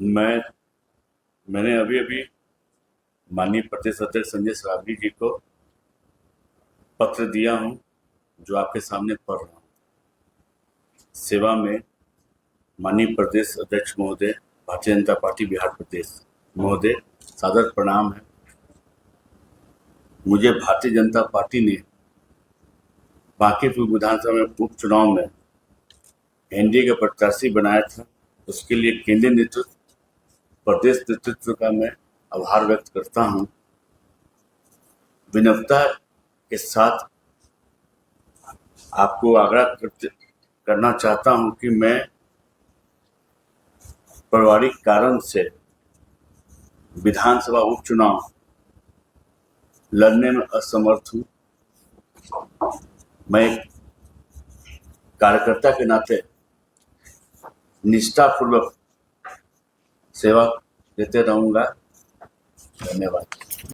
मैंने अभी अभी माननीय प्रदेश अध्यक्ष संजय सरावगी जी को पत्र दिया हूं, जो आपके सामने पढ़ रहा हूं। सेवा में माननीय प्रदेश अध्यक्ष महोदय, भारतीय जनता पार्टी बिहार प्रदेश महोदय, सादर प्रणाम है। मुझे भारतीय जनता पार्टी ने बांकीपुर विधानसभा में उपचुनाव में एनडीए का प्रत्याशी बनाया था। उसके लिए केंद्रीय नेतृत्व, प्रदेश नेतृत्व का मैं आभार व्यक्त करता हूं। विनम्रता के साथ आपको आग्रह करना चाहता हूं कि मैं पारिवारिक कारण से विधानसभा उपचुनाव लड़ने में असमर्थ हूं। मैं एक कार्यकर्ता के नाते निष्ठापूर्वक सेवा देते रहूंगा। धन्यवाद।